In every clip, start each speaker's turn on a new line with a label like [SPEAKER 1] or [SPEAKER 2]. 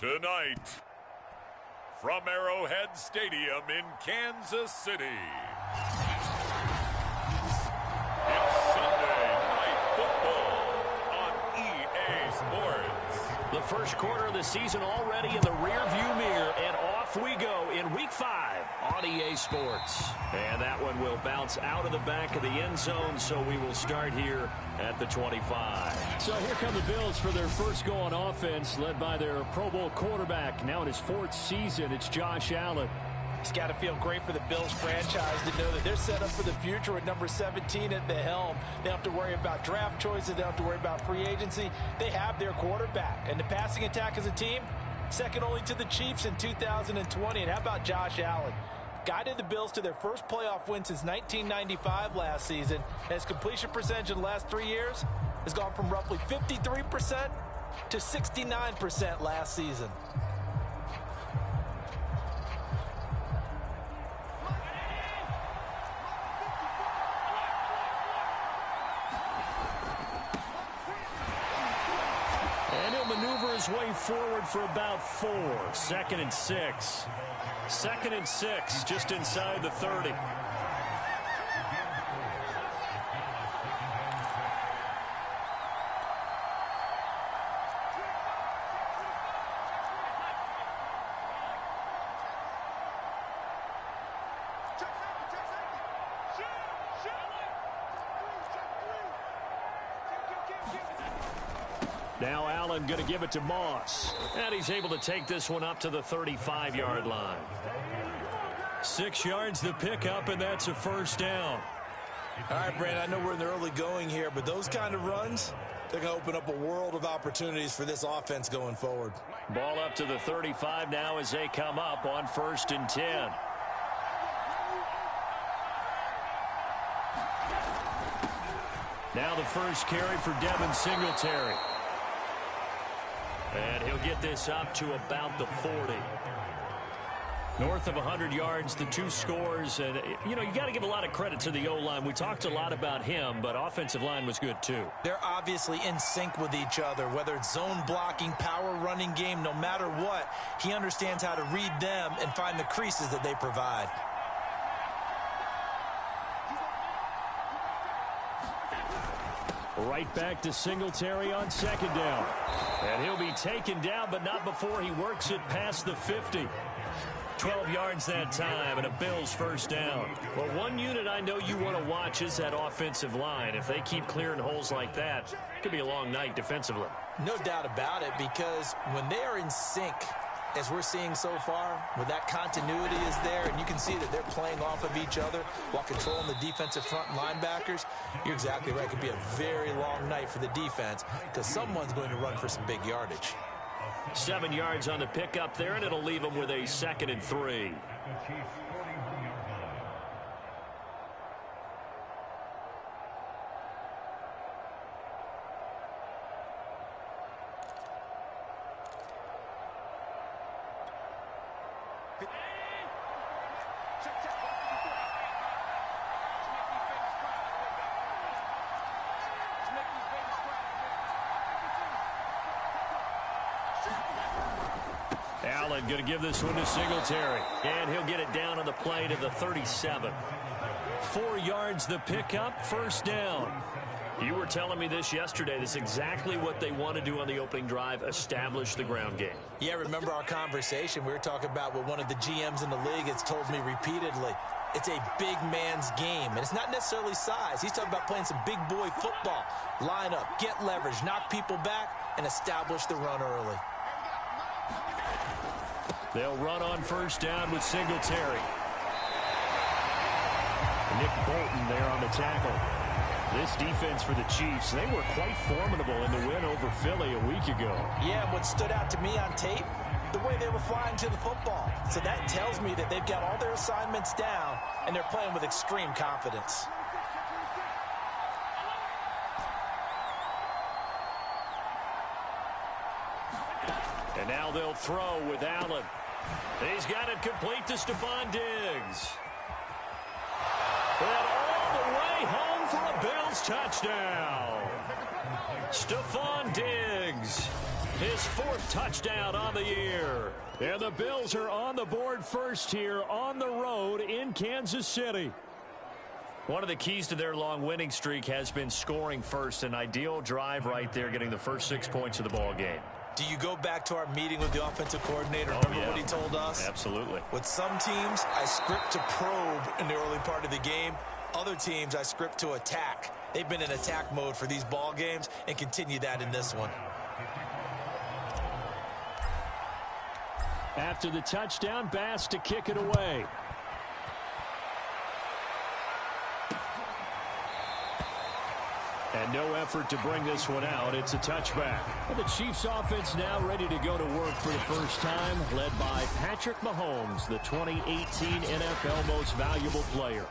[SPEAKER 1] Tonight, from Arrowhead Stadium in Kansas City, it's Sunday Night Football on EA Sports.
[SPEAKER 2] The first quarter of the season already in the rearview mirror, and off we go in Week 5 on EA Sports. And that one will bounce out of the back of the end zone, so we will start here at the 25.
[SPEAKER 3] So here come the Bills for their first go on offense, led by their Pro Bowl quarterback. Now in his 4th season, it's Josh Allen.
[SPEAKER 4] It's got to feel great for the Bills franchise to know that they're set up for the future with number 17 at the helm. They don't have to worry about draft choices. They don't have to worry about free agency. They have their quarterback. And the passing attack as a team, second only to the Chiefs in 2020. And how about Josh Allen? Guided the Bills to their first playoff win since 1995 last season. And his completion percentage in the last 3 years has gone from roughly 53% to 69% last season.
[SPEAKER 3] His way forward for about 4. 2nd and 6. 2nd and 6, just inside the 30. Now Allen going to give it to Moss. And he's able to take this one up to the 35-yard line. 6 yards the pickup, and that's a first down.
[SPEAKER 4] All right, Brandon, I know we're in the early going here, but those kind of runs, they're going to open up a world of opportunities for this offense going forward.
[SPEAKER 3] Ball up to the 35 now as they come up on 1st and 10. Now the first carry for Devin Singletary. And he'll get this up to about the 40. North of 100 yards, the 2 scores. And, you know, you got to give a lot of credit to the O-line. We talked a lot about him, but offensive line was good, too.
[SPEAKER 4] They're obviously in sync with each other, whether it's zone blocking, power running game, no matter what. He understands how to read them and find the creases that they provide.
[SPEAKER 3] Right back to Singletary on 2nd down. And he'll be taken down, but not before he works it past the 50. 12 yards that time, and a Bills first down. Well, one unit I know you want to watch is that offensive line. If they keep clearing holes like that, it could be a long night defensively.
[SPEAKER 4] No doubt about it, because when they are in sync, as we're seeing so far, where that continuity is there, and you can see that they're playing off of each other while controlling the defensive front linebackers, you're exactly right. It could be a very long night for the defense because someone's going to run for some big yardage.
[SPEAKER 3] 7 yards on the pickup there, and it'll leave them with a 2nd and 3. Allen going to give this one to Singletary. And he'll get it down on the play to the 37. 4 yards the pickup, first down. You were telling me this yesterday. This is exactly what they want to do on the opening drive, establish the ground game.
[SPEAKER 4] Yeah, remember our conversation. We were talking about what one of the GMs in the league has told me repeatedly. It's a big man's game, and it's not necessarily size. He's talking about playing some big boy football. Line up, get leverage, knock people back, and establish the run early.
[SPEAKER 3] They'll run on first down with Singletary. Nick Bolton there on the tackle. This defense for the Chiefs, they were quite formidable in the win over Philly a week ago.
[SPEAKER 4] Yeah, what stood out to me on tape, the way they were flying to the football. So that tells me that they've got all their assignments down, and they're playing with extreme confidence.
[SPEAKER 3] And now they'll throw with Allen. He's got it complete to Stephon Diggs. And all the way home for a Bills touchdown. Stephon Diggs his 4th touchdown on the year. And the Bills are on the board first here on the road in Kansas City. One of the keys to their long winning streak has been scoring first. An ideal drive right there, getting the first 6 points of the ball game.
[SPEAKER 4] Do you go back to our meeting with the offensive coordinator? Remember what he told us?
[SPEAKER 3] Absolutely.
[SPEAKER 4] With some teams, I script to probe in the early part of the game. Other teams, I script to attack. They've been in attack mode for these ball games and continue that in this one.
[SPEAKER 3] After the touchdown, Bass to kick it away. And no effort to bring this one out. It's a touchback. And the Chiefs offense now ready to go to work for the first time, led by Patrick Mahomes, the 2018 NFL Most Valuable Player.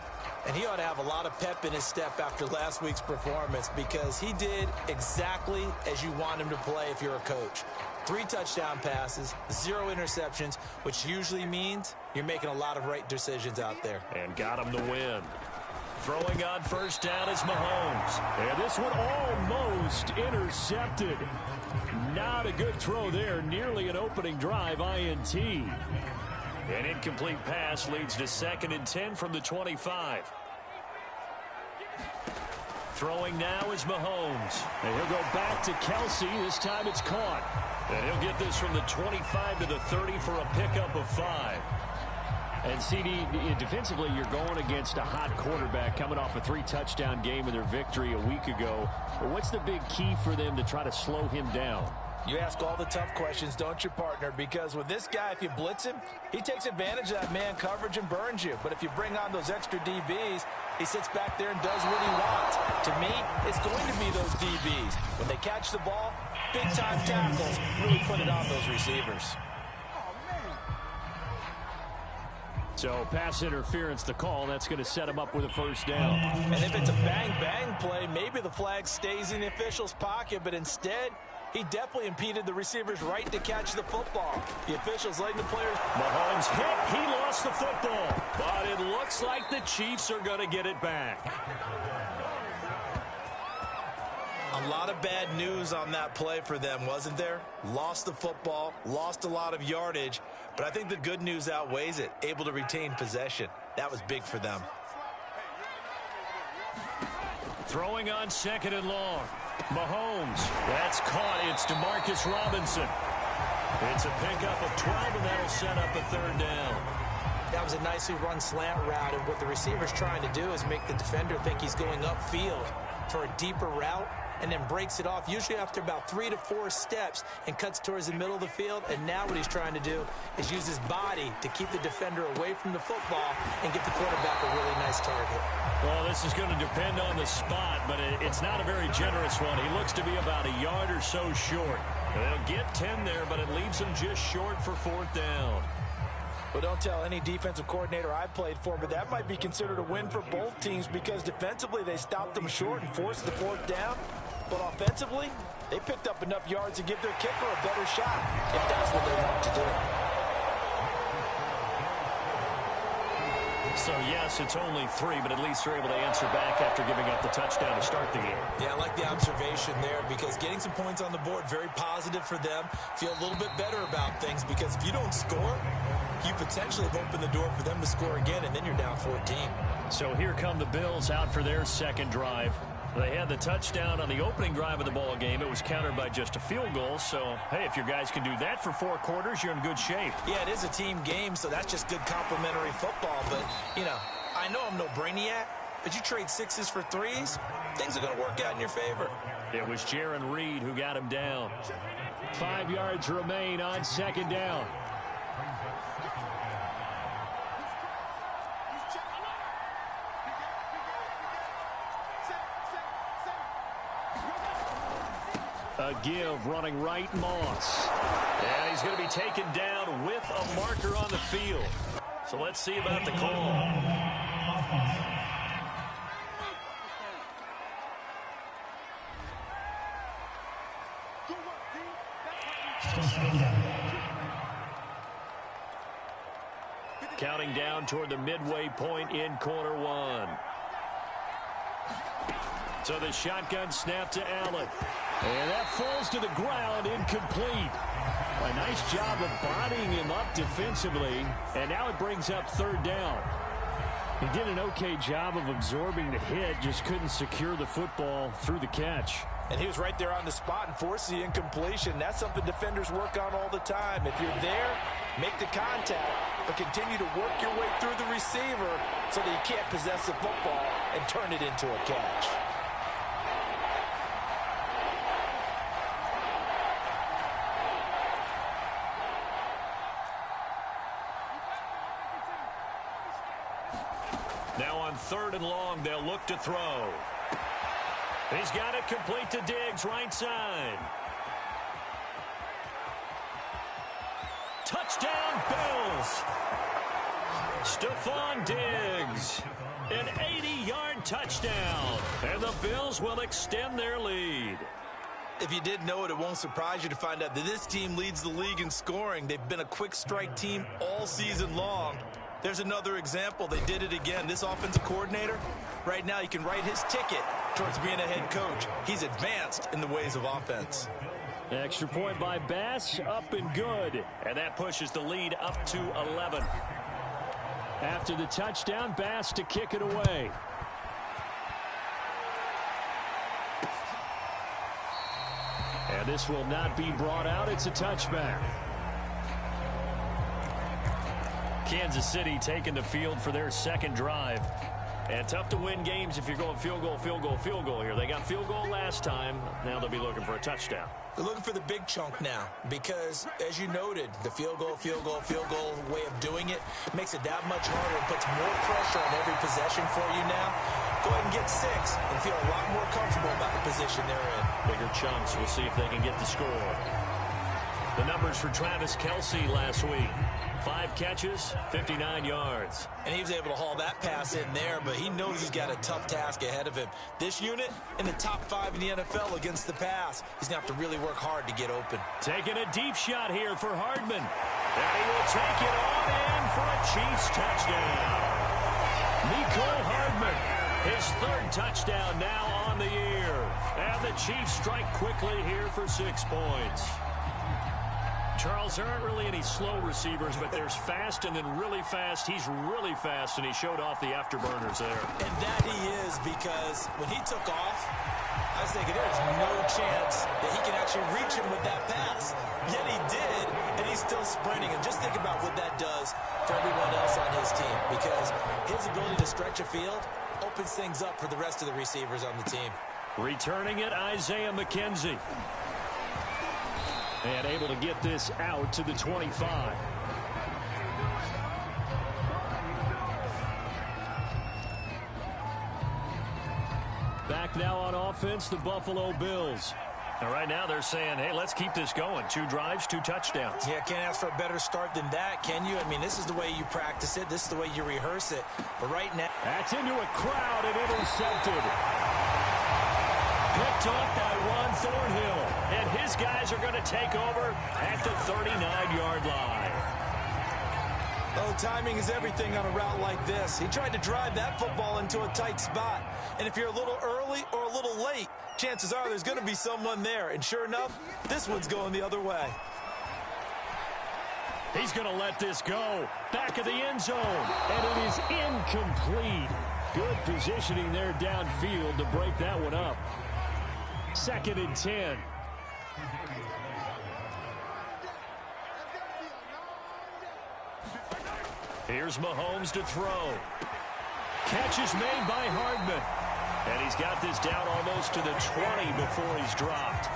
[SPEAKER 4] And he ought to have a lot of pep in his step after last week's performance because he did exactly as you want him to play if you're a coach. 3 touchdown passes, 0 interceptions, which usually means you're making a lot of right decisions out there.
[SPEAKER 3] And got him the win. Throwing on first down is Mahomes. And this one almost intercepted. Not a good throw there. Nearly an opening drive INT. An incomplete pass leads to 2nd and 10 from the 25. Throwing now is Mahomes. And he'll go back to Kelsey. This time it's caught. And he'll get this from the 25 to the 30 for a pickup of 5. And CD, defensively, you're going against a hot quarterback coming off a 3-touchdown game in their victory a week ago. But what's the big key for them to try to slow him down?
[SPEAKER 4] You ask all the tough questions, don't you, partner? Because with this guy, if you blitz him, he takes advantage of that man coverage and burns you. But if you bring on those extra DBs, he sits back there and does what he wants. To me, it's going to be those DBs. When they catch the ball, big-time tackles really put it on those receivers.
[SPEAKER 3] So pass interference the call. That's going to set him up with a first down.
[SPEAKER 4] And if it's a bang-bang play, maybe the flag stays in the official's pocket, but instead, he definitely impeded the receiver's right to catch the football. The officials letting the players...
[SPEAKER 3] Mahomes hit. He lost the football. But it looks like the Chiefs are going to get it back.
[SPEAKER 4] A lot of bad news on that play for them, wasn't there? Lost the football, lost a lot of yardage, but I think the good news outweighs it. Able to retain possession. That was big for them.
[SPEAKER 3] Throwing on 2nd and long. Mahomes. That's caught. It's Demarcus Robinson. It's a pickup of 12, and that'll set up a 3rd down.
[SPEAKER 4] That was a nicely run slant route, and what the receiver's trying to do is make the defender think he's going upfield for a deeper route, and then breaks it off, usually after about 3 to 4 steps, and cuts towards the middle of the field. And now what he's trying to do is use his body to keep the defender away from the football and get the quarterback a really nice target.
[SPEAKER 3] Well, this is going to depend on the spot, but it's not a very generous one. He looks to be about a yard or so short. They'll get 10 there, but it leaves him just short for 4th down.
[SPEAKER 4] Well, don't tell any defensive coordinator I played for, but that might be considered a win for both teams because defensively they stopped them short and forced the 4th down. But offensively, they picked up enough yards to give their kicker a better shot, if that's what they want to do.
[SPEAKER 3] So, yes, it's only 3, but at least they're able to answer back after giving up the touchdown to start the game.
[SPEAKER 4] Yeah, I like the observation there because getting some points on the board, very positive for them. Feel a little bit better about things because if you don't score, you potentially have opened the door for them to score again, and then you're down 14.
[SPEAKER 3] So here come the Bills out for their 2nd drive. They had the touchdown on the opening drive of the ball game. It was countered by just a field goal. So, hey, if your guys can do that for 4 quarters, you're in good shape.
[SPEAKER 4] Yeah, it is a team game, so that's just good complimentary football. But, you know, I know I'm no brainiac, but you trade 6s for 3s, things are going to work out in your favor.
[SPEAKER 3] It was Jaron Reed who got him down. 5 yards remain on 2nd down. A give running right, Moss. And he's going to be taken down with a marker on the field. So let's see about the call. Counting down toward the midway point in quarter 1. So the shotgun snap to Allen. And that falls to the ground, incomplete. A nice job of bodying him up defensively. And now it brings up third down. He did an okay job of absorbing the hit, just couldn't secure the football through the catch.
[SPEAKER 4] And he was right there on the spot and forced the incompletion. That's something defenders work on all the time. If you're there, make the contact, but continue to work your way through the receiver so that you can't possess the football and turn it into a catch.
[SPEAKER 3] Now on 3rd and long, they'll look to throw. He's got it complete to Diggs, right side. Touchdown, Bills. Stephon Diggs. An 80-yard touchdown. And the Bills will extend their lead.
[SPEAKER 4] If you didn't know it, it won't surprise you to find out that this team leads the league in scoring. They've been a quick strike team all season long. There's another example. They did it again. This offensive coordinator, right now, he can write his ticket towards being a head coach. He's advanced in the ways of offense.
[SPEAKER 3] Extra point by Bass, up and good. And that pushes the lead up to 11. After the touchdown, Bass to kick it away. And this will not be brought out. It's a touchback. Kansas City taking the field for their second drive. And tough to win games if you're going field goal, field goal, field goal here. They got field goal last time. Now they'll be looking for a touchdown.
[SPEAKER 4] They're looking for the big chunk now because, as you noted, the field goal way of doing it makes it that much harder and puts more pressure on every possession for you now. Go ahead and get 6 and feel a lot more comfortable about the position they're in.
[SPEAKER 3] Bigger chunks. We'll see if they can get the score. The numbers for Travis Kelce last week. 5 catches, 59 yards.
[SPEAKER 4] And he was able to haul that pass in there, but he knows he's got a tough task ahead of him. This unit in the top 5 in the NFL against the pass. He's going to have to really work hard to get open.
[SPEAKER 3] Taking a deep shot here for Hardman. And he will take it on in for a Chiefs touchdown. Mecole Hardman, his 3rd touchdown now on the year. And the Chiefs strike quickly here for 6 points. Charles, there aren't really any slow receivers, but there's fast and then really fast. He's really fast, and he showed off the afterburners there.
[SPEAKER 4] And that he is, because when he took off, I was thinking there's no chance that he can actually reach him with that pass. Yet he did, and he's still sprinting. And just think about what that does for everyone else on his team, because his ability to stretch a field opens things up for the rest of the receivers on the team.
[SPEAKER 3] Returning it, Isaiah McKenzie. And able to get this out to the 25. Back now on offense, the Buffalo Bills. And right now they're saying, hey, let's keep this going. 2 drives, 2 touchdowns.
[SPEAKER 4] Yeah, can't ask for a better start than that, can you? I mean, this is the way you practice it. This is the way you rehearse it. But right now...
[SPEAKER 3] That's into a crowd and intercepted. Picked off by Ron Thornhill. And his guys are going to take over at the 39-yard line.
[SPEAKER 4] Oh, timing is everything on a route like this. He tried to drive that football into a tight spot. And if you're a little early or a little late, chances are there's going to be someone there. And sure enough, this one's going the other way.
[SPEAKER 3] He's going to let this go. Back of the end zone. And it is incomplete. Good positioning there downfield to break that one up. 2nd and 10. Here's Mahomes to throw. Catch is made by Hardman. And he's got this down almost to the 20 before he's dropped.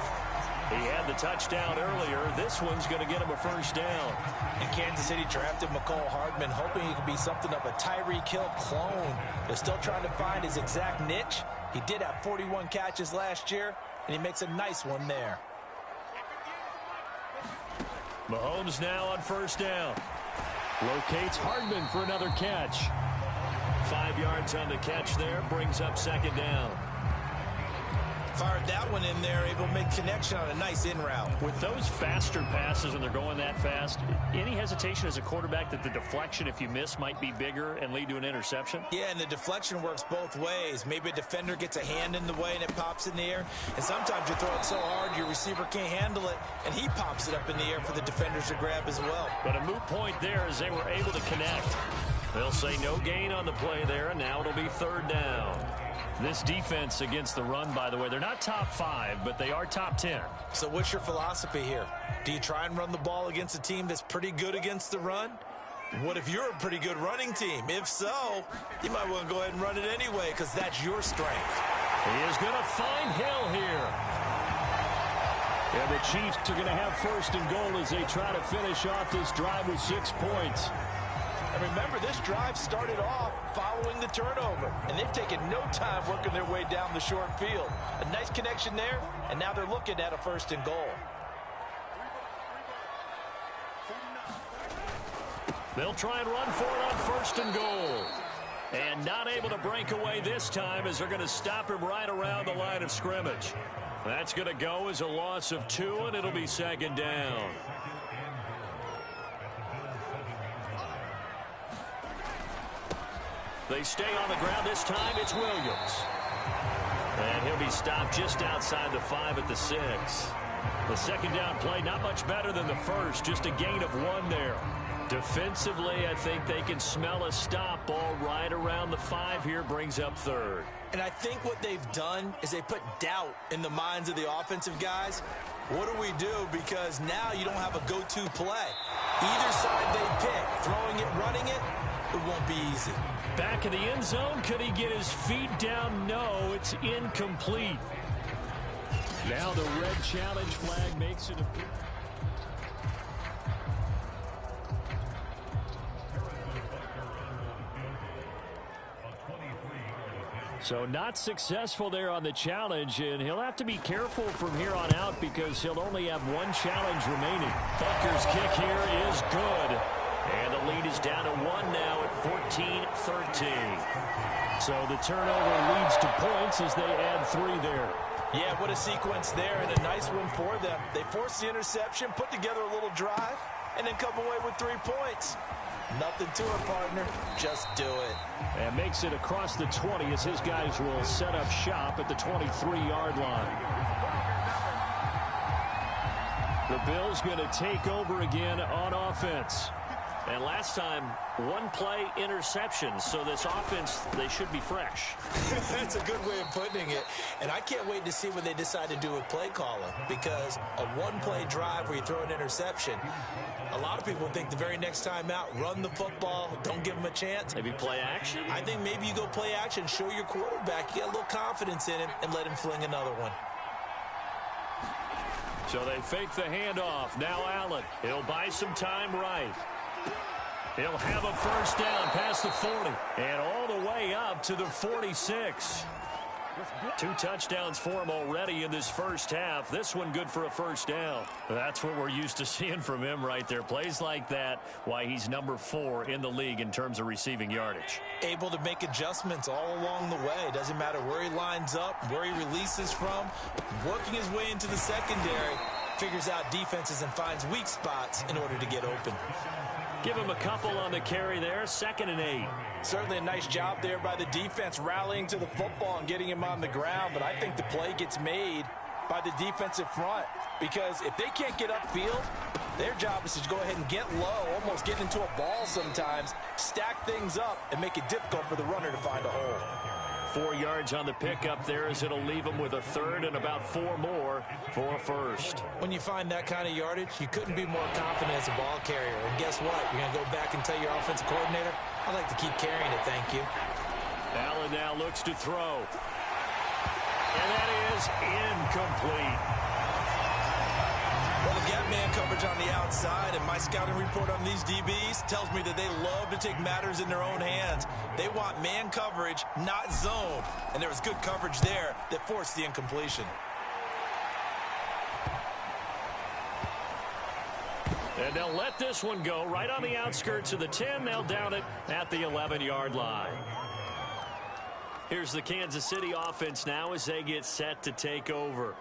[SPEAKER 3] He had the touchdown earlier. This one's going to get him a 1st down.
[SPEAKER 4] And Kansas City drafted Mecole Hardman, hoping he could be something of a Tyreek Hill clone. They're still trying to find his exact niche. He did have 41 catches last year, and he makes a nice one there.
[SPEAKER 3] Mahomes now on 1st down. Locates Hardman for another catch. 5 yards on the catch there, brings up 2nd down.
[SPEAKER 4] Fired that one in there, able to make connection on a nice in route.
[SPEAKER 3] With those faster passes, when they're going that fast, any hesitation as a quarterback that the deflection, if you miss, might be bigger and lead to an interception?
[SPEAKER 4] Yeah, and the deflection works both ways. Maybe a defender gets a hand in the way and it pops in the air. And sometimes you throw it so hard your receiver can't handle it, and he pops it up in the air for the defenders to grab as well.
[SPEAKER 3] But a moot point there as they were able to connect. They'll say no gain on the play there, and now it'll be third down. This defense against the run, by the way, they're not top 5, but they are top 10.
[SPEAKER 4] So what's your philosophy here? Do you try and run the ball against a team that's pretty good against the run? What if you're a pretty good running team? If so, you might want to go ahead and run it anyway because that's your strength.
[SPEAKER 3] He is going to find Hill here. And the Chiefs are going to have first and goal as they try to finish off this drive with 6 points.
[SPEAKER 4] And remember, this drive started off following the turnover, and they've taken no time working their way down the short field. A nice connection there, and now they're looking at a first and goal.
[SPEAKER 3] They'll try and run for it on first and goal. And not able to break away this time as they're going to stop him right around the line of scrimmage. That's going to go as a loss of 2, and it'll be second down. They stay on the ground this time. It's Williams. And he'll be stopped just outside the 5 at the 6. The second down play, not much better than the first. Just a gain of 1 there. Defensively, I think they can smell a stop. Ball right around the 5 here, brings up third.
[SPEAKER 4] And I think what they've done is they put doubt in the minds of the offensive guys. What do we do? Because now you don't have a go-to play. Either side they pick, throwing it, running it, it won't be easy.
[SPEAKER 3] Back in the end zone, could he get his feet down? No, it's incomplete. Now the red challenge flag makes it appear. So not successful there on the challenge, and he'll have to be careful from here on out because he'll only have 1 challenge remaining. Butker's kick here is good. And the lead is down to 1 now at 14-13. So the turnover leads to points as they add 3 there.
[SPEAKER 4] Yeah, what a sequence there, and a nice one for them. They force the interception, put together a little drive, and then come away with 3 points. Nothing to it, partner. Just do it.
[SPEAKER 3] And makes it across the 20 as his guys will set up shop at the 23-yard line. The Bills going to take over again on offense. And last time, 1 play interception. So this offense, they should be fresh.
[SPEAKER 4] That's a good way of putting it. And I can't wait to see what they decide to do with play calling. Because a 1-play drive where you throw an interception, a lot of people think the very next time out, run the football, don't give them a chance.
[SPEAKER 3] Maybe play action?
[SPEAKER 4] I think maybe you go play action, show your quarterback, you get a little confidence in him, and let him fling another one.
[SPEAKER 3] So they fake the handoff. Now Allen. He'll buy some time right. He'll have a first down past the 40 and all the way up to the 46. 2 touchdowns for him already in this first half. This one good for a first down. That's what we're used to seeing from him right there. Plays like that, why he's number 4 in the league in terms of receiving yardage.
[SPEAKER 4] Able to make adjustments all along the way. Doesn't matter where he lines up, where he releases from. Working his way into the secondary, figures out defenses and finds weak spots in order to get open.
[SPEAKER 3] Give him a couple on the carry there. 2nd and 8.
[SPEAKER 4] Certainly a nice job there by the defense rallying to the football and getting him on the ground. But I think the play gets made by the defensive front. Because if they can't get upfield, their job is to go ahead and get low, almost get into a ball sometimes, stack things up, and make it difficult for the runner to find a hole.
[SPEAKER 3] 4 yards on the pickup there as it'll leave him with a 3rd and about 4 more for a first.
[SPEAKER 4] When you find that kind of yardage, you couldn't be more confident as a ball carrier. And guess what? You're going to go back and tell your offensive coordinator, I'd like to keep carrying it, thank you.
[SPEAKER 3] Allen now looks to throw. And that is incomplete.
[SPEAKER 4] Well, they got man coverage on the outside, and my scouting report on these DBs tells me that they love to take matters in their own hands. They want man coverage, not zone. And there was good coverage there that forced the incompletion.
[SPEAKER 3] And they'll let this one go right on the outskirts of the 10. They'll down it at the 11-yard line.
[SPEAKER 2] Here's the Kansas City offense now as they get set to take over.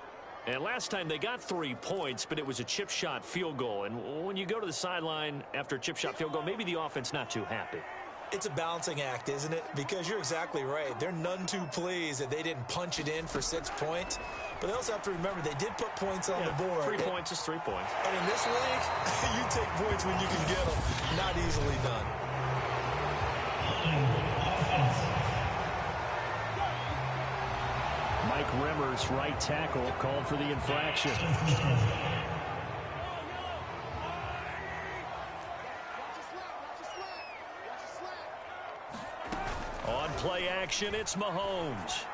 [SPEAKER 2] And last time they got 3 points, but it was a chip shot field goal. And when you go to the sideline after a chip shot field goal, maybe the offense not too happy.
[SPEAKER 4] It's a balancing act, isn't it? Because you're exactly right. They're none too pleased that they didn't punch it in for 6 points. But they also have to remember they did put points on the board.
[SPEAKER 2] 3 points is 3 points.
[SPEAKER 4] And in this league, you take points when you can get them. Not easily done.
[SPEAKER 3] Mike Remmers, right tackle, called for the infraction.
[SPEAKER 2] On play action, it's Mahomes.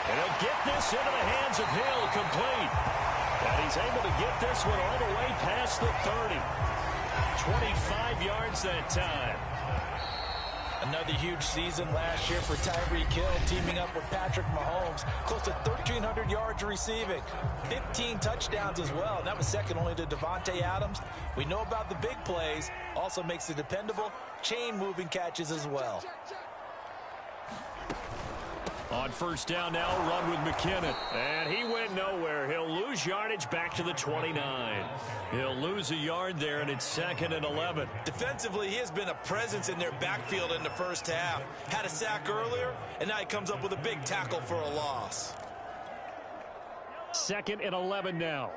[SPEAKER 2] And he'll get this into the hands of Hill, complete. And he's able to get this one all the way past the 30. 25 yards that time.
[SPEAKER 4] Another huge season last year for Tyreek Hill, teaming up with Patrick Mahomes. Close to 1,300 yards receiving. 15 touchdowns as well. And that was second only to Devontae Adams. We know about the big plays. Also makes the dependable chain-moving catches as well.
[SPEAKER 2] On first down now, run with McKinnon. And he went nowhere. He'll lose yardage back to the 29. He'll lose a yard there, and it's 2nd and 11.
[SPEAKER 4] Defensively, he has been a presence in their backfield in the first half. Had a sack earlier, and now he comes up with a big tackle for a loss.
[SPEAKER 3] 2nd and 11 now.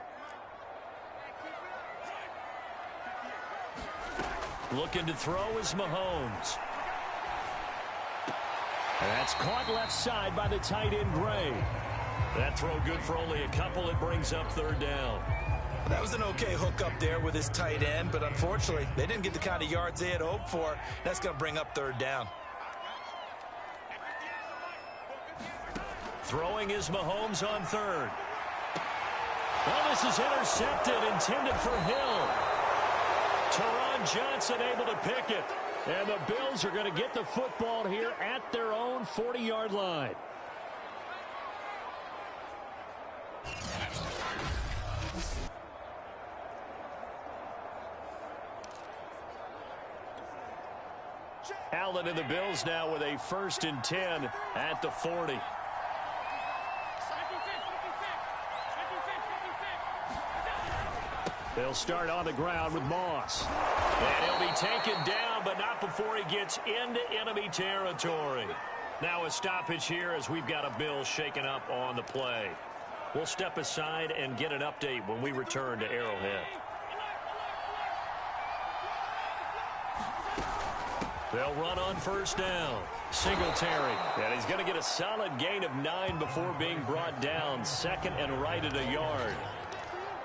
[SPEAKER 2] Looking to throw is Mahomes.
[SPEAKER 3] And that's caught left side by the tight end, Gray.
[SPEAKER 2] That throw good for only a couple. It brings up 3rd down.
[SPEAKER 4] That was an okay hook up there with his tight end, but unfortunately, they didn't get the kind of yards they had hoped for. That's going to bring up 3rd down.
[SPEAKER 2] Throwing is Mahomes on 3rd. Well, this is intercepted, intended for Hill. Teron Johnson able to pick it.
[SPEAKER 3] And the Bills are going to get the football here at their own 40-yard line.
[SPEAKER 2] Allen and the Bills now with a 1st and 10 at the 40.
[SPEAKER 3] They'll start on the ground with Moss.
[SPEAKER 2] And he'll be taken down, but not before he gets into enemy territory. Now a stoppage here as we've got a Bills shaken up on the play. We'll step aside and get an update when we return to Arrowhead. They'll run on first down. Singletary. And he's going to get a solid gain of 9 before being brought down. 2nd and right at a yard.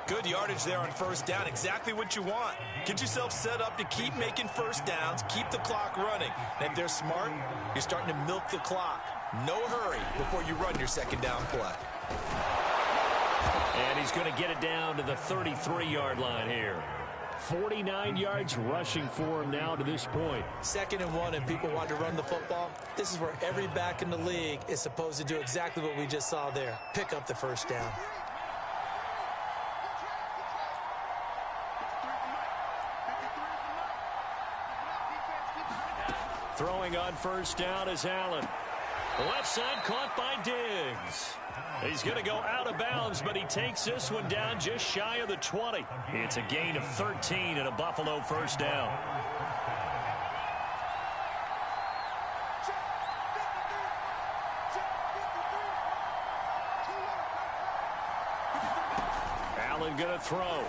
[SPEAKER 4] Good yardage there on first down. Exactly what you want. Get yourself set up to keep making first downs, keep the clock running. And if they're smart, you're starting to milk the clock. No hurry before you run your 2nd down play.
[SPEAKER 2] And he's going to get it down to the 33-yard line here.
[SPEAKER 3] 49 yards rushing for him now to this point.
[SPEAKER 4] 2nd and 1, and people want to run the football. This is where every back in the league is supposed to do exactly what we just saw there. Pick up the first down.
[SPEAKER 2] Throwing on first down is Allen. Left side caught by Diggs. He's going to go out of bounds, but he takes this one down just shy of the 20. It's a gain of 13 and a Buffalo first down. Allen going to throw.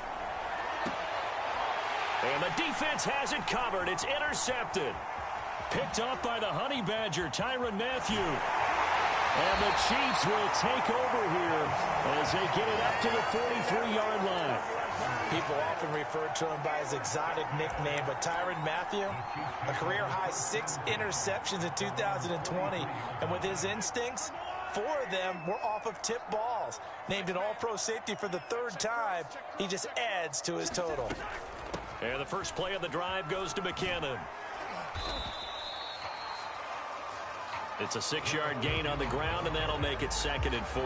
[SPEAKER 2] And the defense has it covered. It's intercepted. Picked off by the Honey Badger, Tyrann Mathieu. And the Chiefs will take over here as they get it up to the 43-yard line.
[SPEAKER 4] People often refer to him by his exotic nickname, but Tyrann Mathieu, a career-high 6 interceptions in 2020. And with his instincts, 4 of them were off of tip balls. Named an all-pro safety for the 3rd time, he just adds to his total.
[SPEAKER 2] And the first play of the drive goes to McKinnon. It's a 6-yard gain on the ground, and that'll make it 2nd and 4.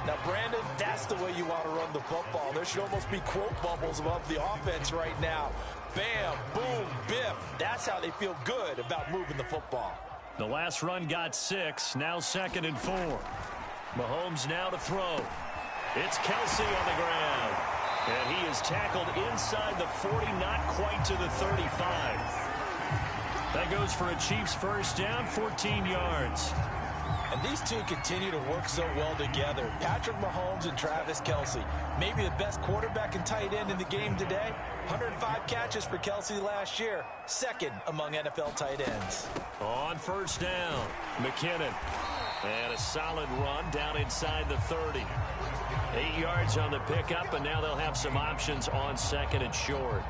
[SPEAKER 4] Now, Brandon, that's the way you want to run the football. There should almost be quote bubbles above the offense right now. Bam, boom, biff. That's how they feel good about moving the football.
[SPEAKER 3] The last run got 6. Now 2nd and 4. Mahomes now to throw. It's Kelsey on the ground. And he is tackled inside the 40, not quite to the 35. That goes for a Chiefs first down, 14 yards.
[SPEAKER 4] And these two continue to work so well together. Patrick Mahomes and Travis Kelce. Maybe the best quarterback and tight end in the game today. 105 catches for Kelce last year. 2nd among NFL tight ends.
[SPEAKER 3] On first down, McKinnon. And a solid run down inside the 30. 8 yards on the pickup, and now they'll have some options on 2nd and short.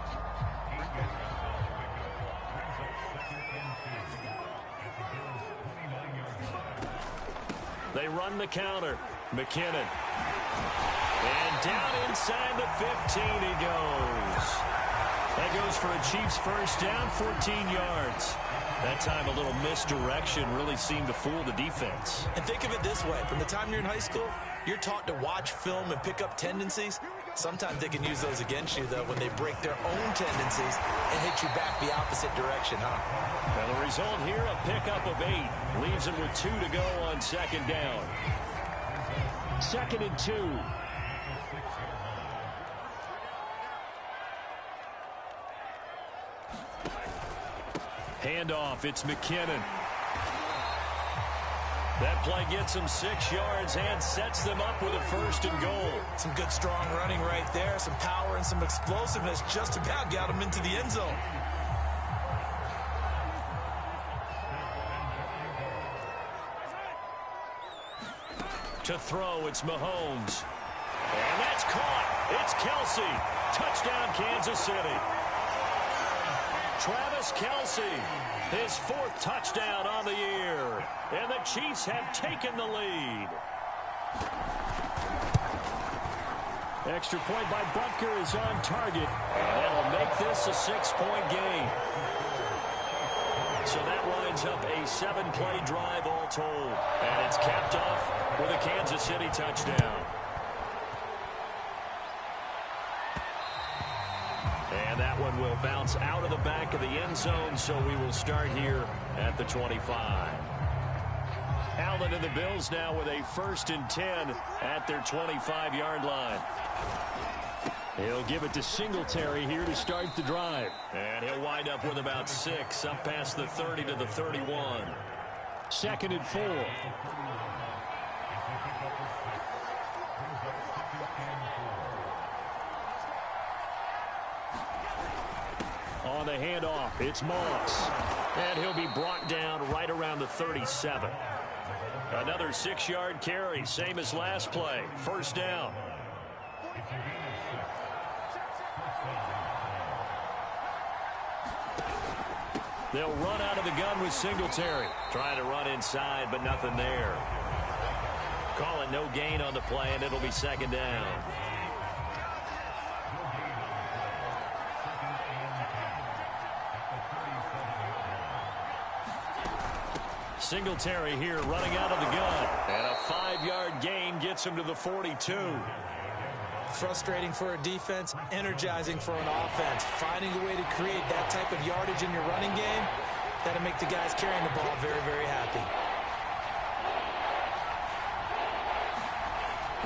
[SPEAKER 3] They run the counter. McKinnon. And down inside the 15 he goes. That goes for a Chiefs first down, 14 yards. That time a little misdirection really seemed to fool the defense.
[SPEAKER 4] And think of it this way. From the time you're in high school, you're taught to watch film and pick up tendencies. Sometimes they can use those against you, though, when they break their own tendencies and hit you back the opposite direction, huh?
[SPEAKER 3] Well, the result here, a pickup of 8. Leaves them with 2 to go on 2nd down. 2nd and 2. Handoff, it's McKinnon. That play gets them 6 yards and sets them up with a 1st and goal.
[SPEAKER 4] Some good, strong running right there. Some power and some explosiveness just about got them into the end zone.
[SPEAKER 3] To throw, it's Mahomes. And that's caught. It's Kelce. Touchdown, Kansas City. Travis Kelce, his 4th touchdown on the year. And the Chiefs have taken the lead. Extra point by Butker is on target. And that'll make this a 6-point game. So that lines up a 7-play drive all told. And it's capped off with a Kansas City touchdown. And that one will bounce out of the back of the end zone, so we will start here at the 25. Allen and the Bills now with a 1st and 10 at their 25-yard line. He'll give it to Singletary here to start the drive. And he'll wind up with about 6 up past the 30 to the 31. 2nd and 4. On the handoff, it's Moss. And he'll be brought down right around the 37. Another 6-yard carry, same as last play. 1st down. They'll run out of the gun with Singletary. Trying to run inside, but nothing there. Call it no gain on the play, and it'll be 2nd down. Singletary here running out of the gun. And a 5-yard gain gets him to the 42.
[SPEAKER 4] Frustrating for a defense, energizing for an offense. Finding a way to create that type of yardage in your running game, that'll make the guys carrying the ball very, very happy.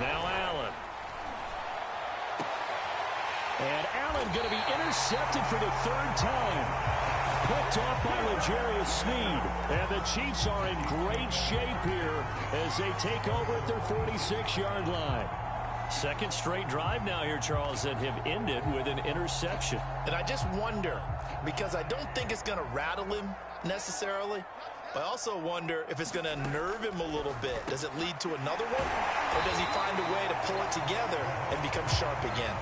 [SPEAKER 3] Now Allen. And Allen going to be intercepted for the 3rd time. Picked off by L'Jarius Sneed. And the Chiefs are in great shape here as they take over at their 46-yard line. 2nd straight drive now here, Charles, that have ended with an interception.
[SPEAKER 5] And I just wonder, because I don't think it's going to rattle him necessarily, but I also wonder if it's going to nerve him a little bit. Does it lead to another one? Or does he find a way to pull it together and become sharp again?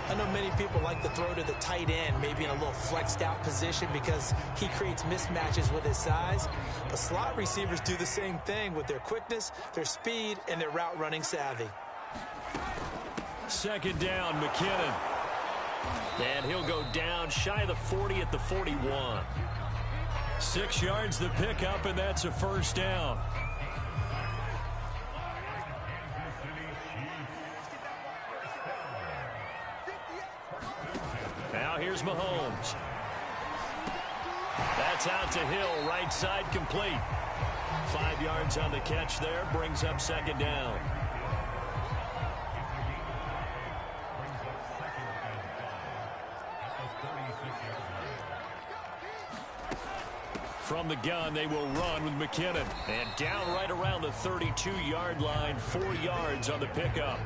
[SPEAKER 4] I know many people like to throw to the tight end, maybe in a little flexed out position because he creates mismatches with his size. But slot receivers do the same thing with their quickness, their speed, and their route running savvy.
[SPEAKER 3] 2nd down, McKinnon. And he'll go down shy of the 40 at the 41. 6 yards the pickup, and that's a 1st down. Now here's Mahomes. That That's out to Hill, right side complete. 5 yards on the catch there, brings up second down. From the gun, they will run with McKinnon. And down right around the 32-yard line, 4 yards on the pickup.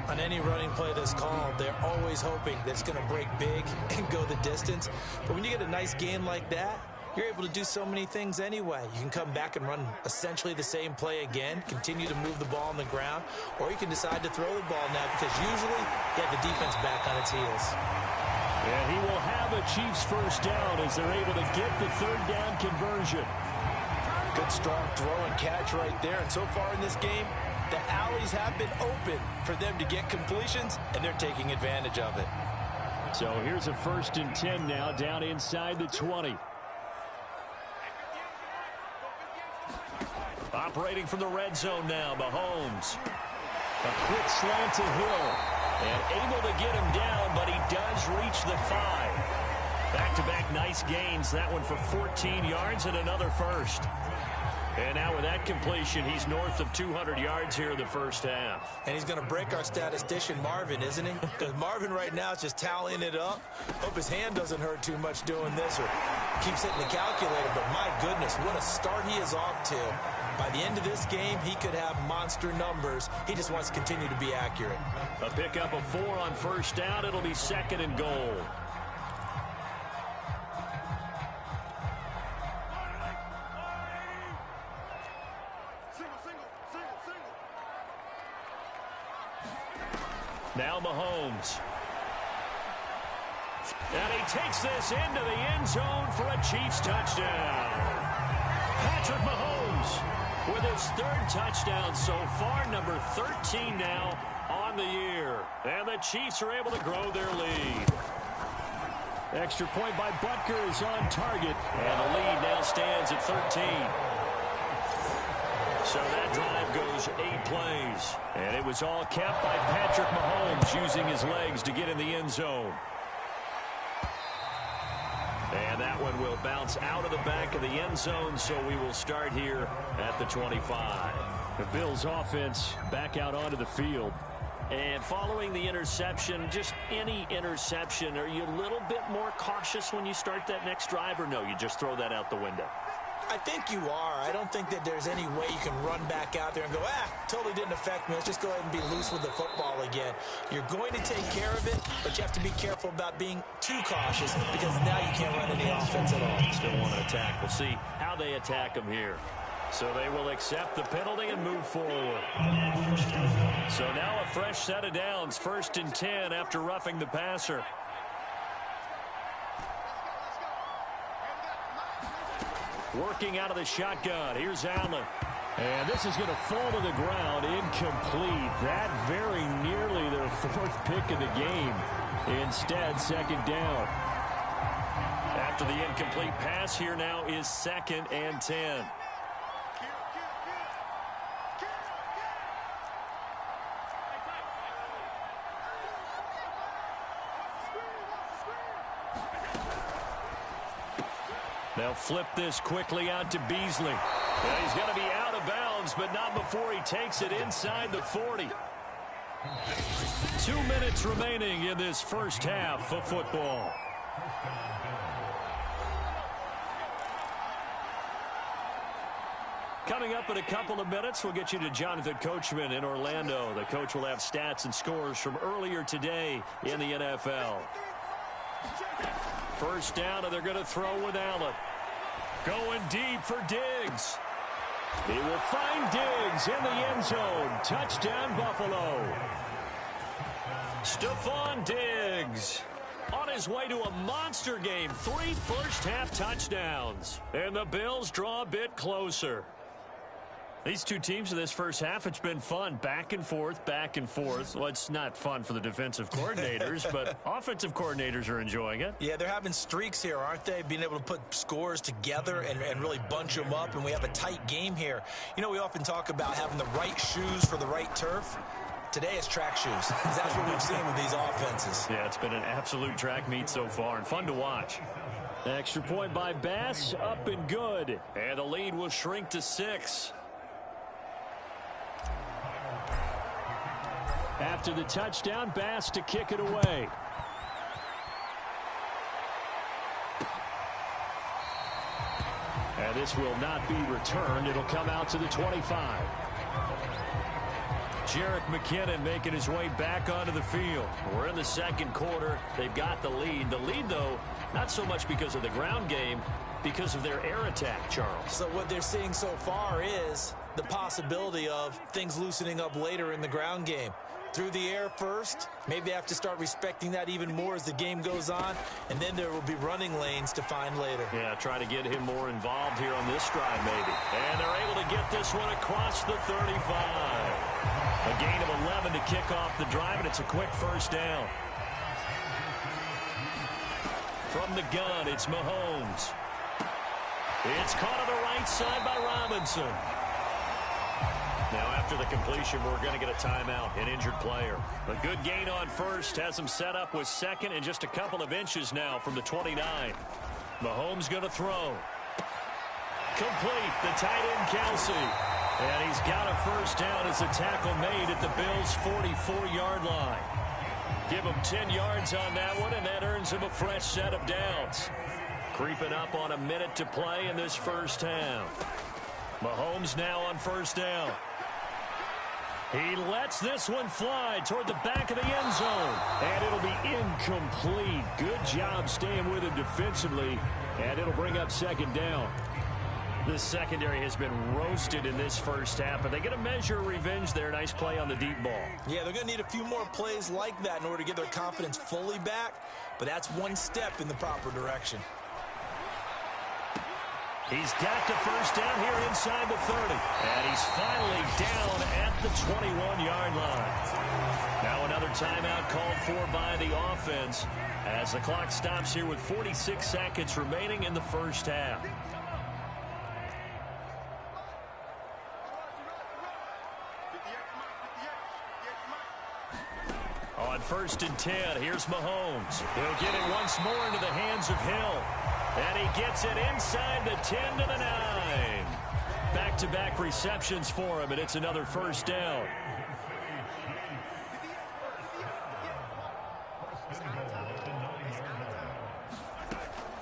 [SPEAKER 4] On any running play that's called, they're always hoping that it's going to break big and go the distance. But when you get a nice game like that, you're able to do so many things anyway. You can come back and run essentially the same play again, continue to move the ball on the ground, or you can decide to throw the ball now because usually you have the defense back on its heels.
[SPEAKER 3] And he will have a Chiefs first down as they're able to get the third down conversion.
[SPEAKER 4] Good strong throw and catch right there. And so far in this game, the alleys have been open for them to get completions, and they're taking advantage of it.
[SPEAKER 3] So here's a 1st and 10 now, down inside the 20. Operating from the red zone now, Mahomes. A quick slant to Hill. And able to get him down, but he does reach the 5. Back-to-back nice gains. That one for 14 yards and another first. And now with that completion, he's north of 200 yards here in the first half.
[SPEAKER 4] And he's going to break our statistician, Marvin, isn't he? Because Marvin right now is just tallying it up. Hope his hand doesn't hurt too much doing this or keeps hitting the calculator. But my goodness, what a start he is off to. By the end of this game, he could have monster numbers. He just wants to continue to be accurate.
[SPEAKER 3] A pickup of 4 on first down. It'll be 2nd and goal. Now Mahomes. And he takes this into the end zone for a Chiefs touchdown. Patrick Mahomes with his 3rd touchdown so far, number 13 now on the year. And the Chiefs are able to grow their lead. Extra point by Butker is on target. And the lead now stands at 13. So that drive goes 8 plays. And it was all kept by Patrick Mahomes using his legs to get in the end zone. And that one will bounce out of the back of the end zone, so we will start here at the 25. The Bills offense back out onto the field. And following the interception, just any interception, are you a little bit more cautious when you start that next drive, or no, you just throw that out the window?
[SPEAKER 4] I think you are. I don't think that there's any way you can run back out there and go, totally didn't affect me. Let's just go ahead and be loose with the football again. You're going to take care of it, but you have to be careful about being too cautious because now you can't run any offense at all.
[SPEAKER 3] Still want to attack. We'll see how they attack them here. So they will accept the penalty and move forward. So now a fresh set of downs. 1st and 10 after roughing the passer. Working out of the shotgun. Here's Allen. And this is going to fall to the ground. Incomplete. That very nearly their 4th pick of the game. Instead, 2nd down. After the incomplete pass, here now is 2nd and 10. They'll flip this quickly out to Beasley. Well, he's going to be out of bounds, but not before he takes it inside the 40. 2 minutes remaining in this first half of football. Coming up in a couple of minutes, we'll get you to Jonathan Coachman in Orlando. The coach will have stats and scores from earlier today in the NFL. First down, and they're going to throw with Allen. Going deep for Diggs. He will find Diggs in the end zone. Touchdown, Buffalo. Stephon Diggs on his way to a monster game. 3 first-half touchdowns. And the Bills draw a bit closer. These two teams in this first half, it's been fun. Back and forth, back and forth. Well, it's not fun for the defensive coordinators, but offensive coordinators are enjoying it.
[SPEAKER 4] Yeah, they're having streaks here, aren't they? Being able to put scores together and really bunch them up, and we have a tight game here. You know, we often talk about having the right shoes for the right turf. Today it's track shoes. That's what we've seen with these offenses.
[SPEAKER 3] Yeah, it's been an absolute track meet so far and fun to watch. Extra point by Bass, up and good. And the lead will shrink to 6. After the touchdown, Bass to kick it away. And this will not be returned. It'll come out to the 25. Jerick McKinnon making his way back onto the field. We're in the second quarter. They've got the lead. The lead, though, not so much because of the ground game, because of their air attack, Charles.
[SPEAKER 4] So what they're seeing so far is the possibility of things loosening up later in the ground game. Through the air first, maybe they have to start respecting that even more as the game goes on, and then there will be running lanes to find later.
[SPEAKER 3] Yeah, try to get him more involved here on this drive, maybe. And they're able to get this one across the 35. A gain of 11 to kick off the drive, and it's a quick first down. From the gun, it's Mahomes. It's caught on the right side by Robinson. Now, after the completion, we're going to get a timeout, an injured player. A good gain on first has him set up with second and just a couple of inches now from the 29. Mahomes going to throw. Complete, the tight end, Kelsey. And he's got a first down as a tackle made at the Bills' 44-yard line. Give him 10 yards on that one, and that earns him a fresh set of downs. Creeping up on a minute to play in this first half. Mahomes now on first down. He lets this one fly toward the back of the end zone. And it'll be incomplete. Good job staying with him defensively. And it'll bring up second down. This secondary has been roasted in this first half, but they get a measure of revenge there. Nice play on the deep ball.
[SPEAKER 4] Yeah, they're going to need a few more plays like that in order to get their confidence fully back. But that's one step in the proper direction.
[SPEAKER 3] He's got the first down here inside the 30. And he's finally down at the 21-yard line. Now another timeout called for by the offense as the clock stops here with 46 seconds remaining in the first half. On first and 10, here's Mahomes. He'll get it once more into the hands of Hill. And he gets it inside the 10 to the 9. Back-to-back receptions for him, and it's another first down.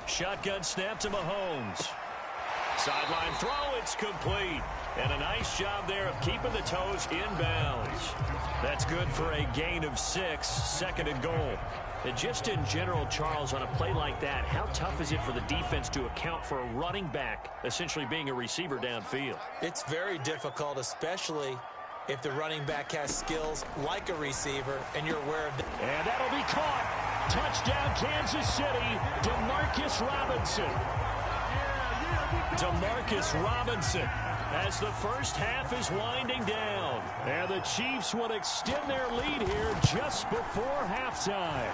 [SPEAKER 3] Shotgun snap to Mahomes. Sideline throw, it's complete. And a nice job there of keeping the toes inbounds. That's good for a gain of 6, second and goal. And just in general, Charles, on a play like that, how tough is it for the defense to account for a running back essentially being a receiver downfield?
[SPEAKER 4] It's very difficult, especially if the running back has skills like a receiver and you're aware of that.
[SPEAKER 3] And that'll be caught. Touchdown, Kansas City, Demarcus Robinson. Demarcus Robinson as the first half is winding down. And the Chiefs will extend their lead here just before halftime.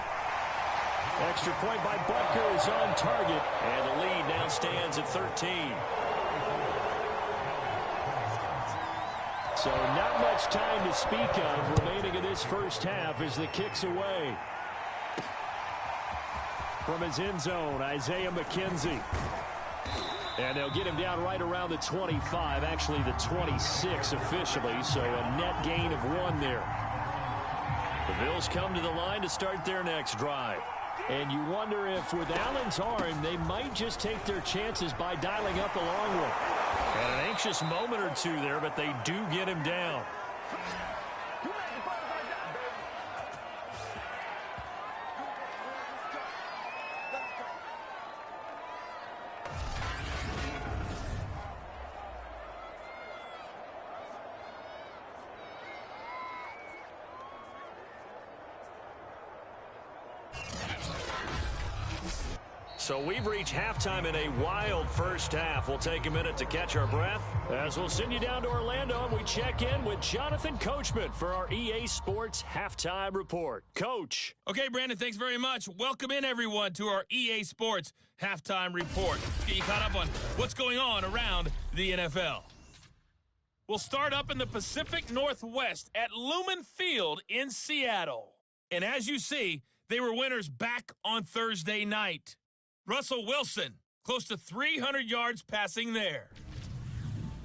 [SPEAKER 3] Extra point by Butker is on target. And the lead now stands at 13. So not much time to speak of remaining in this first half as the kick's away. From his end zone, Isaiah McKenzie. And they'll get him down right around the 25, actually the 26 officially, so a net gain of 1 there. The Bills come to the line to start their next drive. And you wonder if with Allen's arm, they might just take their chances by dialing up the long one. And an anxious moment or two there, but they do get him down. So we've reached halftime in a wild first half. We'll take a minute to catch our breath as we'll send you down to Orlando and we check in with Jonathan Coachman for our EA Sports Halftime Report. Coach.
[SPEAKER 6] Okay, Brandon, thanks very much. Welcome in, everyone, to our EA Sports Halftime Report. Let's get you caught up on what's going on around the NFL. We'll start up in the Pacific Northwest at Lumen Field in Seattle. And as you see, they were winners back on Thursday night. Russell Wilson, close to 300 yards passing there.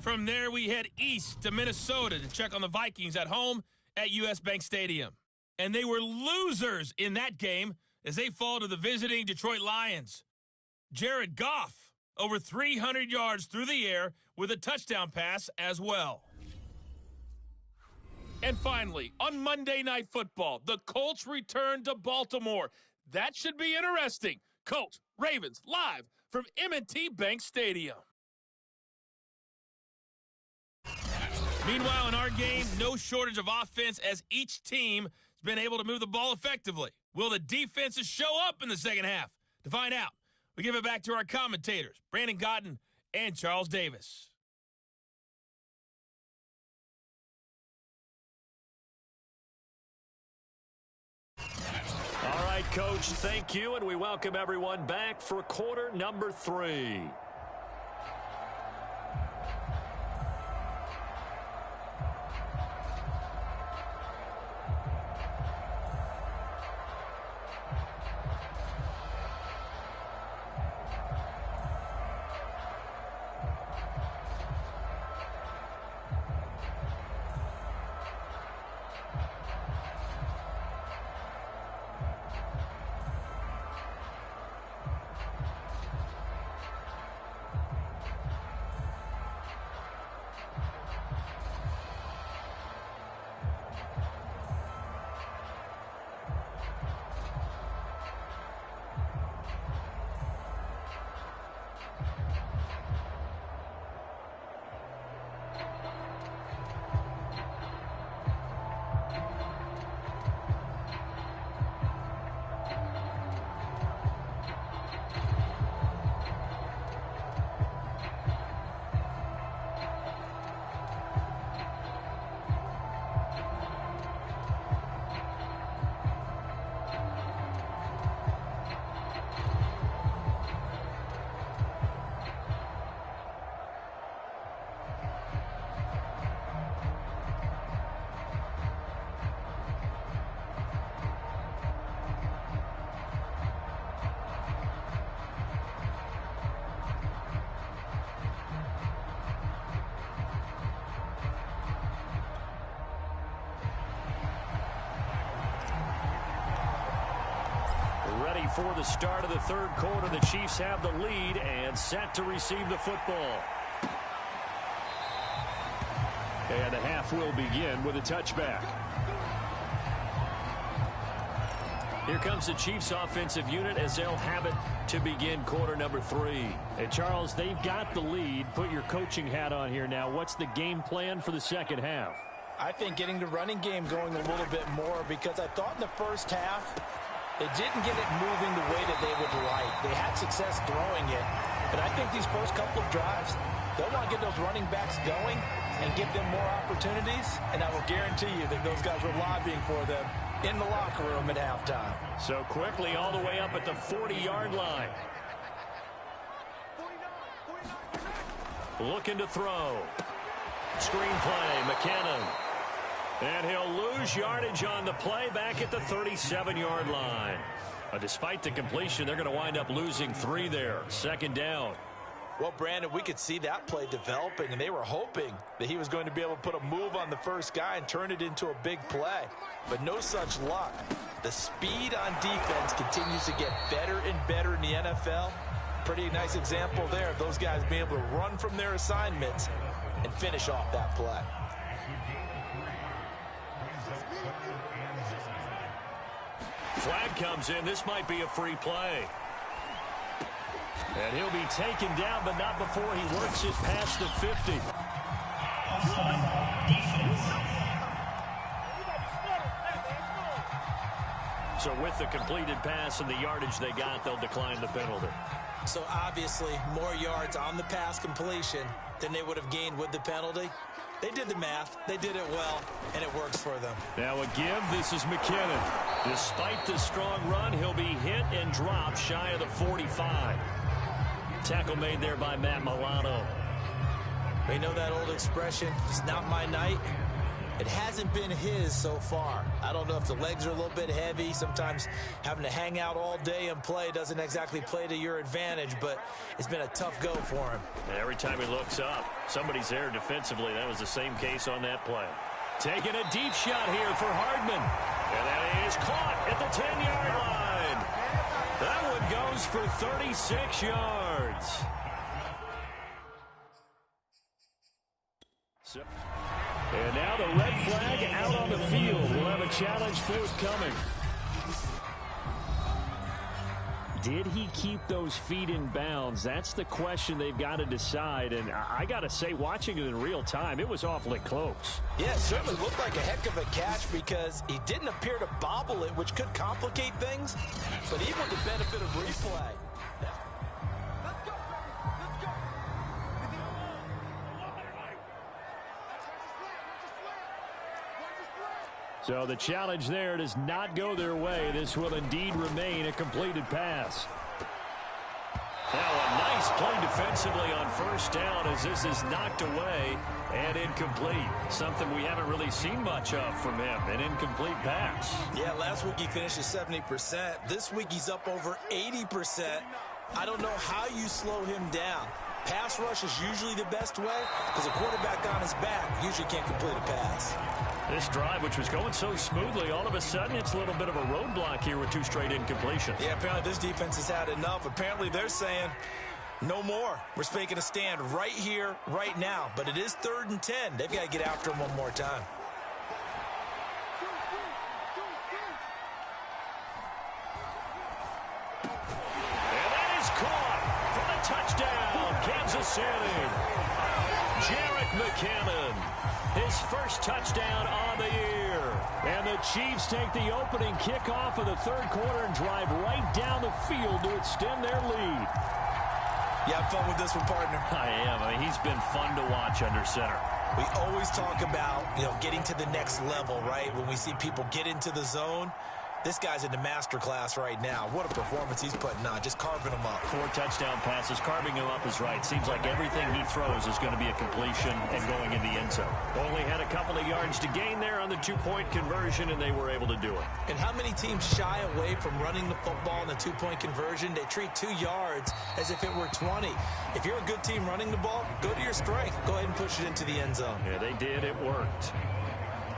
[SPEAKER 6] From there, we head east to Minnesota to check on the Vikings at home at US Bank Stadium. And they were losers in that game as they fall to the visiting Detroit Lions. Jared Goff, over 300 yards through the air with a touchdown pass as well. And finally, on Monday Night Football, the Colts return to Baltimore. That should be interesting. Colts, Ravens, live from M&T Bank Stadium. Meanwhile, in our game, no shortage of offense as each team has been able to move the ball effectively. Will the defenses show up in the second half? To find out, we give it back to our commentators, Brandon Gaudin and Charles Davis.
[SPEAKER 3] All right, Coach, thank you, and we welcome everyone back for quarter number 3. Ready for the start of the third quarter. The Chiefs have the lead and set to receive the football. And the half will begin with a touchback. Here comes the Chiefs offensive unit as they'll have it to begin quarter number 3. Hey, Charles, they've got the lead. Put your coaching hat on here now. What's the game plan for the second half?
[SPEAKER 4] I think getting the running game going a little bit more, because I thought in the first half they didn't get it moving the way that they would like. They had success throwing it, but I think these first couple of drives, they'll want to get those running backs going and give them more opportunities, and I will guarantee you that those guys were lobbying for them in the locker room at halftime.
[SPEAKER 3] So quickly all the way up at the 40-yard line. Looking to throw. Screenplay, McKinnon. And he'll lose yardage on the play back at the 37-yard line. Despite the completion, they're going to wind up losing 3 there. Second down.
[SPEAKER 4] Well, Brandon, we could see that play developing, and they were hoping that he was going to be able to put a move on the first guy and turn it into a big play. But no such luck. The speed on defense continues to get better and better in the NFL. Pretty nice example there of those guys being able to run from their assignments and finish off that play.
[SPEAKER 3] Flag comes in. This might be a free play. And he'll be taken down, but not before he works it past the 50. So with the completed pass and the yardage they got, they'll decline the penalty.
[SPEAKER 4] So obviously more yards on the pass completion than they would have gained with the penalty. They did the math, they did it well, and it works for them.
[SPEAKER 3] Now a give, this is McKinnon. Despite the strong run, he'll be hit and dropped shy of the 45. Tackle made there by Matt Milano.
[SPEAKER 4] We know that old expression, it's not my night.
[SPEAKER 5] It hasn't been his so far. I don't know if the legs are a little bit heavy. Sometimes having to hang out all day and play doesn't exactly play to your advantage, but it's been a tough go for him.
[SPEAKER 2] And every time he looks up, somebody's there defensively. That was the same case on that play.
[SPEAKER 3] Taking a deep shot here for Hardman.
[SPEAKER 2] And that is caught at the 10-yard line. That one goes for 36 yards.
[SPEAKER 3] And now the red flag out on the field. We'll have a challenge forthcoming. Did he keep those feet in bounds? That's the question they've got to decide. And I got to say, watching it in real time, it was awfully close.
[SPEAKER 4] Yeah, it certainly looked like a heck of a catch because he didn't appear to bobble it, which could complicate things. But even with the benefit of replay.
[SPEAKER 3] So the challenge there does not go their way. This will indeed remain a completed pass.
[SPEAKER 2] Now a nice play defensively on first down as this is knocked away and incomplete. Something we haven't really seen much of from him, an incomplete pass.
[SPEAKER 5] Yeah, last week he finished at 70%. This week he's up over 80%. I don't know how you slow him down. Pass rush is usually the best way because a quarterback on his back usually can't complete a pass.
[SPEAKER 2] This drive, which was going so smoothly, all of a sudden it's a little bit of a roadblock here with two straight incompletions.
[SPEAKER 5] Yeah, apparently this defense has had enough. Apparently they're saying no more. We're making a stand right here, right now. But it is 3rd and 10. They've got to get after him one more time.
[SPEAKER 2] And that is caught for the touchdown, Kansas City. Jerick McKinnon. His first touchdown on the year.
[SPEAKER 3] And the Chiefs take the opening kickoff of the third quarter and drive right down the field to extend their lead.
[SPEAKER 5] You have fun with this one, partner?
[SPEAKER 2] I am. I mean, he's been fun to watch under center.
[SPEAKER 5] We always talk about, getting to the next level, right? When we see people get into the zone. This guy's in the master class right now. What a performance he's putting on, just carving them up.
[SPEAKER 2] 4 touchdown passes, carving him up is right. Seems like everything he throws is going to be a completion and going in the end zone. Only had a couple of yards to gain there on the 2-point conversion, and they were able to do it.
[SPEAKER 5] And how many teams shy away from running the football in the 2-point conversion? They treat 2 yards as if it were 20. If you're a good team running the ball, go to your strength. Go ahead and push it into the end zone.
[SPEAKER 2] Yeah, they did. It worked.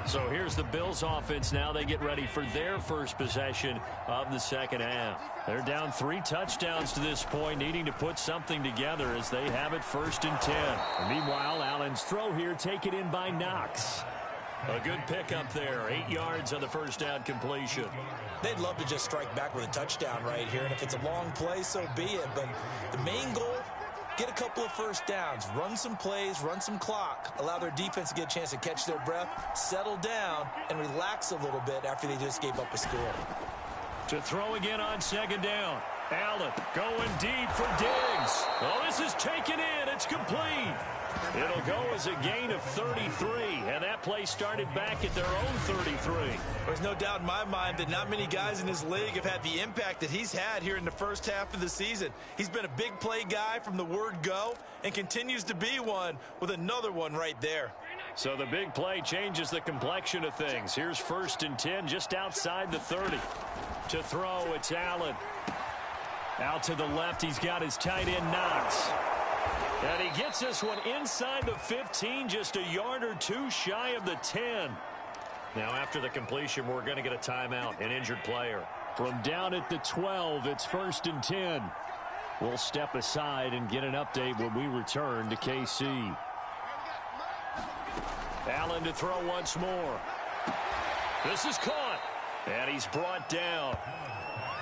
[SPEAKER 2] So here's the Bills offense now. They get ready for their first possession of the second half. They're down 3 touchdowns to this point, needing to put something together as they have it 1st and 10.
[SPEAKER 3] And meanwhile, Allen's throw here taken in by Knox.
[SPEAKER 2] A good pickup there. 8 yards on the first down completion.
[SPEAKER 5] They'd love to just strike back with a touchdown right here. And if it's a long play, so be it. But the main goal, get a couple of first downs, run some plays, run some clock, allow their defense to get a chance to catch their breath, settle down, and relax a little bit after they just gave up a score.
[SPEAKER 2] To throw again on second down. Allen going deep for Diggs. Oh, this is taken in. It's complete. It'll go as a gain of 33, and that play started back at their own 33.
[SPEAKER 5] There's no doubt in my mind that not many guys in this league have had the impact that he's had here in the first half of the season. He's been a big play guy from the word go and continues to be one with another one right there.
[SPEAKER 2] So the big play changes the complexion of things. Here's 1st and 10 just outside the 30. To throw, it's Allen. Out to the left, he's got his tight end Knox. And he gets this one inside the 15, just a yard or 2 shy of the 10. Now after the completion, we're going to get a timeout, an injured player.
[SPEAKER 3] From down at the 12, it's 1st and 10. We'll step aside and get an update when we return to KC.
[SPEAKER 2] Allen to throw once more. This is caught. And he's brought down.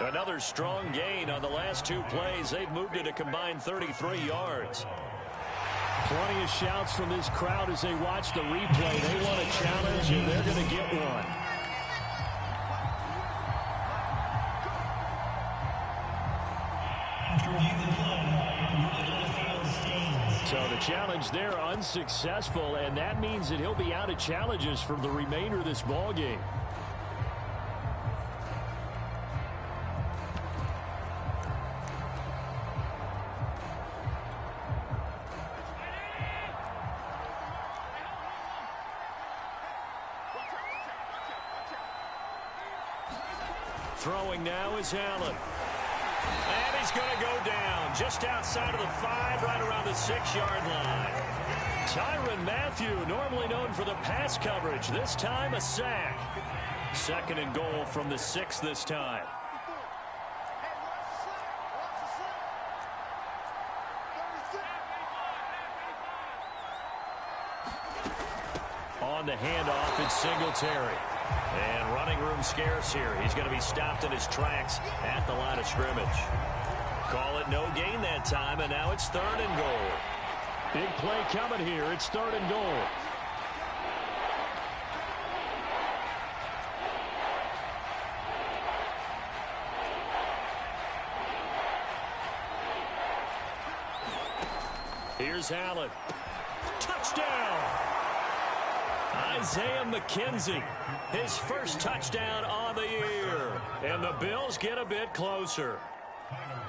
[SPEAKER 2] Another strong gain on the last 2 plays. They've moved it a combined 33 yards.
[SPEAKER 3] Plenty of shouts from this crowd as they watch the replay. They want a challenge, and they're going to get one. So the challenge there unsuccessful, and that means that he'll be out of challenges for the remainder of this ball game. Throwing now is Allen. And he's going to go down just outside of the 5, right around the 6-yard line. Tyrann Mathieu, normally known for the pass coverage, this time a sack. 2nd and goal from the 6 this time. On the handoff, it's Singletary. And running room scarce here. He's going to be stopped in his tracks at the line of scrimmage. Call it no gain that time, and now it's 3rd and goal. Big play coming here. It's 3rd and goal. Here's Allen. Touchdown! Isaiah McKenzie, his first touchdown on the year. And the Bills get a bit closer.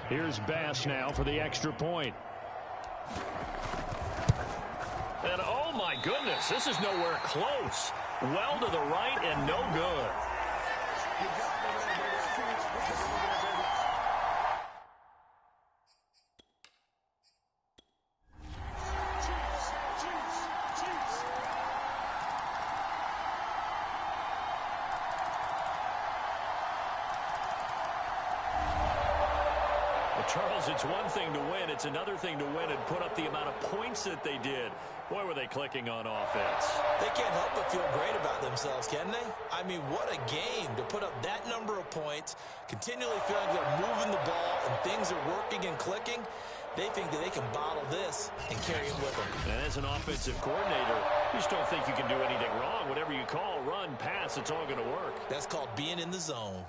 [SPEAKER 3] Here's Bass now for the extra point. And oh my goodness, this is nowhere close. Well to the right and no good. Charles, it's one thing to win. It's another thing to win and put up the amount of points that they did. Boy, were they clicking on offense.
[SPEAKER 5] They can't help but feel great about themselves, can they? I mean, what a game to put up that number of points, continually feeling they're moving the ball and things are working and clicking. They think that they can bottle this and carry it with them.
[SPEAKER 3] And as an offensive coordinator, you just don't think you can do anything wrong. Whatever you call, run, pass, it's all going to work.
[SPEAKER 5] That's called being in the zone.